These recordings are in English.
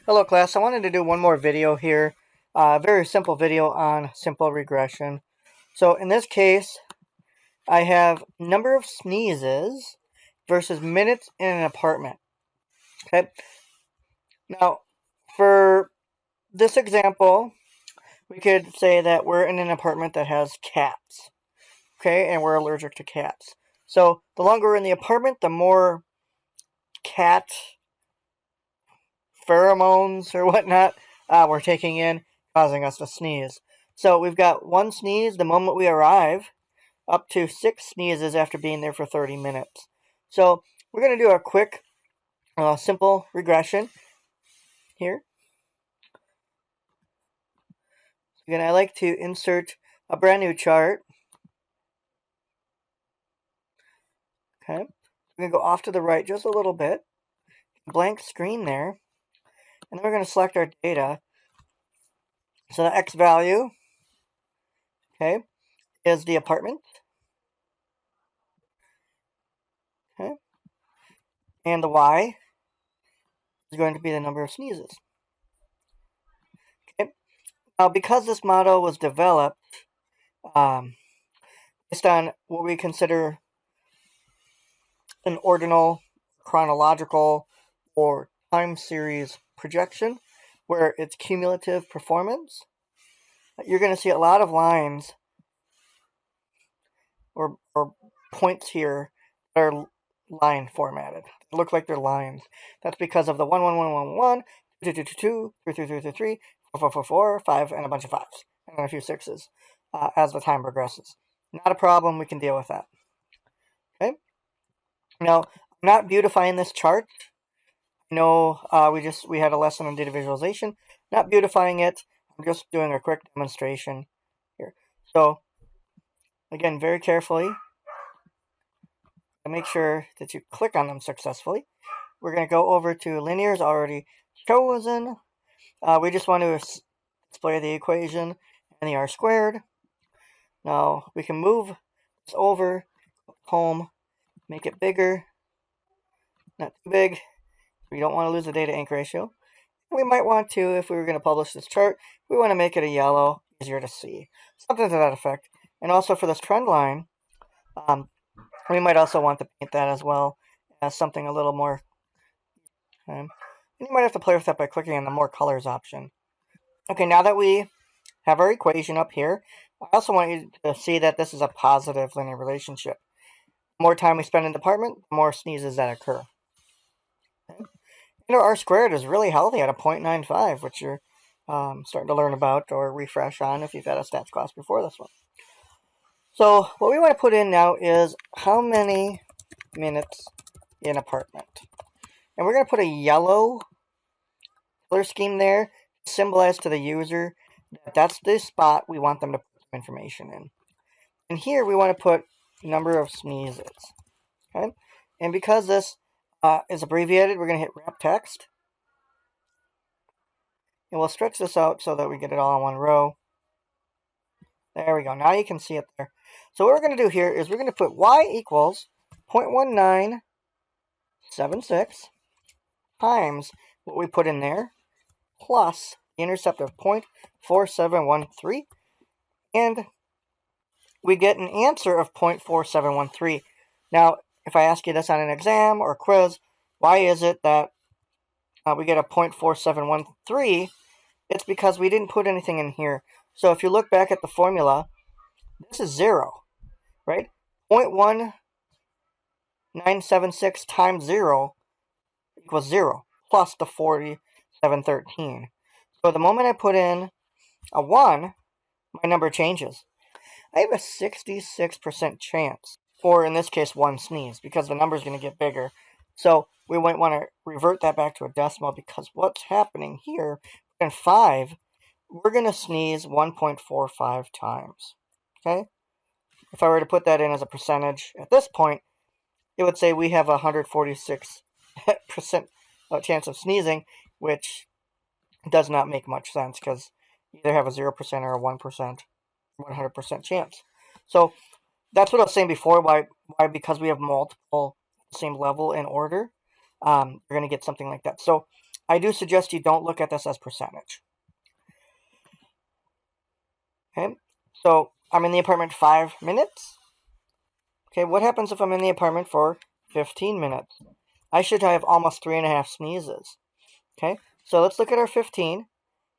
Hello class, I wanted to do one more video here, a very simple video on simple regression. So in this case, I have number of sneezes versus minutes in an apartment. Okay, now for this example, we could say that we're in an apartment that has cats, okay, and we're allergic to cats. So the longer we're in the apartment, the more cat pheromones or whatnot we're taking in, causing us to sneeze. So we've got one sneeze the moment we arrive, up to 6 sneezes after being there for 30 minutes. So we're going to do a quick, simple regression here. Again, I like to insert a brand new chart. Okay, we're going to go off to the right just a little bit, blank screen there, and then we're going to select our data. So the X value, okay, is the apartment. Okay, and the Y is going to be the number of sneezes. Okay. Now, because this model was developed based on what we consider an ordinal, chronological, or time series projection, where it's cumulative performance, you're going to see a lot of lines or points here that are line formatted. They look like they're lines. That's because of the 1, 1, 1, 1, 1, 2, 2, 2, 2, 3, 3, 3, 3, 3, 4, 4, 4, 4, 5, and a bunch of 5s, and then a few 6s as the time progresses. Not a problem. We can deal with that. Okay. Now, I'm not beautifying this chart. I know we had a lesson on data visualization. Not beautifying it. I'm just doing a quick demonstration here. So, again, very carefully, and make sure that you click on them successfully. We're going to go over to linears already chosen. We just want to display the equation and the r squared. Now, we can move this over, home, make it bigger, not too big. We don't want to lose the data ink ratio. We might want to, if we were going to publish this chart, we want to make it a yellow, easier to see. Something to that effect. And also for this trend line, we might also want to paint that as well as something a little more. And you might have to play with that by clicking on the more colors option. Okay, now that we have our equation up here, I also want you to see that this is a positive linear relationship. The more time we spend in the department, the more sneezes that occur. Okay. And our R squared is really healthy at a 0.95, which you're starting to learn about or refresh on if you've had a stats class before this one. So what we want to put in now is how many minutes in apartment. And we're going to put a yellow color scheme there, symbolize to the user that that's the spot we want them to put information in. And here we want to put number of sneezes. Okay? And because this is abbreviated, we're going to hit wrap text. And we'll stretch this out so that we get it all in one row. There we go. Now you can see it there. So what we're going to do here is we're going to put y equals 0.1976 times what we put in there plus the intercept of 0.4713. And we get an answer of 0.4713. Now, if I ask you this on an exam or a quiz, why is it that we get a 0.4713? It's because we didn't put anything in here. So if you look back at the formula, this is 0, right? 0.1976 times 0 equals 0, plus the 4713. So the moment I put in a 1, my number changes. I have a 66% chance, or in this case, 1 sneeze, because the number is going to get bigger. So we might want to revert that back to a decimal, because what's happening here, in 5, we're going to sneeze 1.45 times. Okay? If I were to put that in as a percentage at this point, it would say we have a 146% chance of sneezing, which does not make much sense because you either have a 0% or a 1%, 100% chance. So that's what I was saying before, why because we have multiple same level in order, you're going to get something like that. So I do suggest you don't look at this as percentage. Okay, so I'm in the apartment 5 minutes. Okay, what happens if I'm in the apartment for 15 minutes? I should have almost 3.5 sneezes. Okay, so let's look at our 15,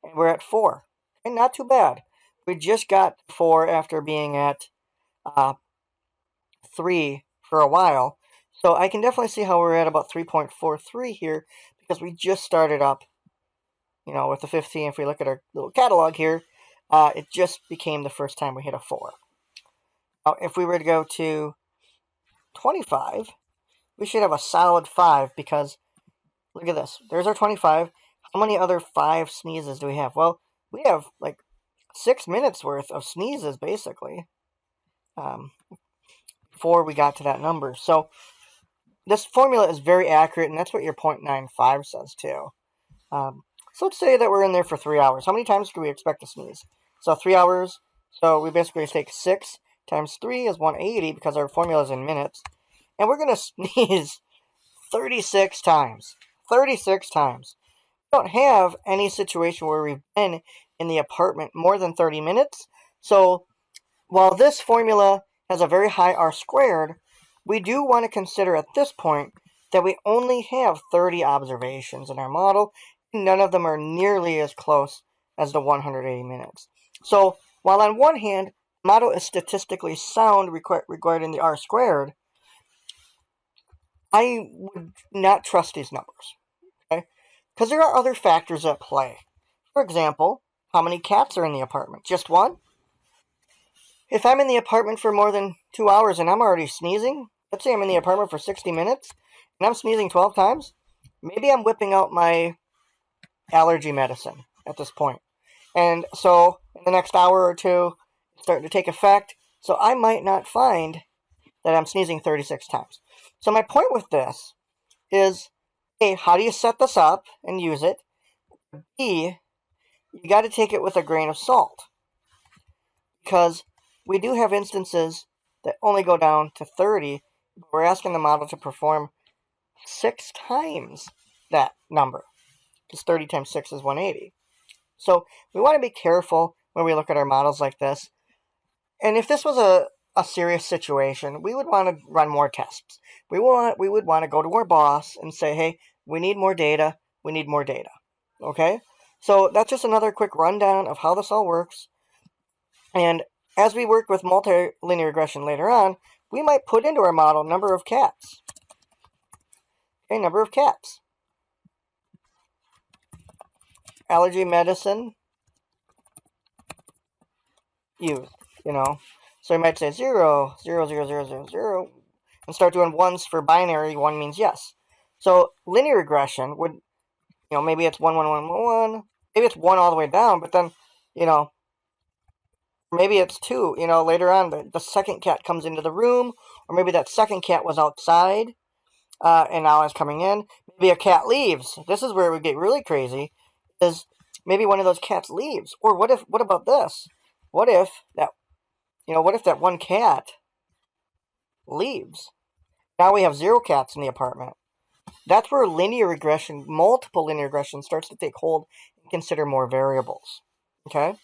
and we're at 4. Okay, not too bad. We just got 4 after being at 3 for a while. So I can definitely see how we're at about 3.43 here because we just started up, with the 15. If we look at our little catalog here, it just became the first time we hit a 4. Now, if we were to go to 25, we should have a solid 5 because look at this. There's our 25. How many other 5 sneezes do we have? Well, we have like 6 minutes worth of sneezes basically before we got to that number. So this formula is very accurate, and that's what your 0.95 says too. So let's say that we're in there for 3 hours. How many times do we expect to sneeze? So 3 hours. So we basically take 6 times 3 is 180 because our formula is in minutes. And we're going to sneeze 36 times. 36 times. We don't have any situation where we've been in the apartment more than 30 minutes. So while this formula has a very high R squared, we do want to consider at this point that we only have 30 observations in our model. None of them are nearly as close as the 180 minutes. So while on one hand, the model is statistically sound regarding the R squared, I would not trust these numbers, okay? Because there are other factors at play. For example, how many cats are in the apartment? Just one? If I'm in the apartment for more than 2 hours and I'm already sneezing, let's say I'm in the apartment for 60 minutes and I'm sneezing 12 times, maybe I'm whipping out my allergy medicine at this point. And so in the next hour or two, it's starting to take effect. So I might not find that I'm sneezing 36 times. So my point with this is, A, how do you set this up and use it? B, you got to take it with a grain of salt. Because we do have instances that only go down to 30, but we're asking the model to perform 6 times that number. Because 30 times 6 is 180. So we want to be careful when we look at our models like this. And if this was a serious situation, we would want to run more tests. We would want to go to our boss and say, hey, we need more data. We need more data. Okay? So that's just another quick rundown of how this all works. And as we work with multilinear regression later on, we might put into our model number of cats. Okay, number of cats. Allergy medicine used, So we might say 0, 0, 0, 0, 0, 0, and start doing ones for binary. 1 means yes. So linear regression would, maybe it's 1, 1, 1, 1, 1. Maybe it's 1 all the way down, but then, maybe it's 2. Later on, the second cat comes into the room, or maybe that second cat was outside, and now it's coming in. Maybe a cat leaves. This is where it would get really crazy, is maybe one of those cats leaves. Or what about this? What if that one cat leaves? Now we have 0 cats in the apartment. That's where linear regression, multiple linear regression, starts to take hold and consider more variables. Okay?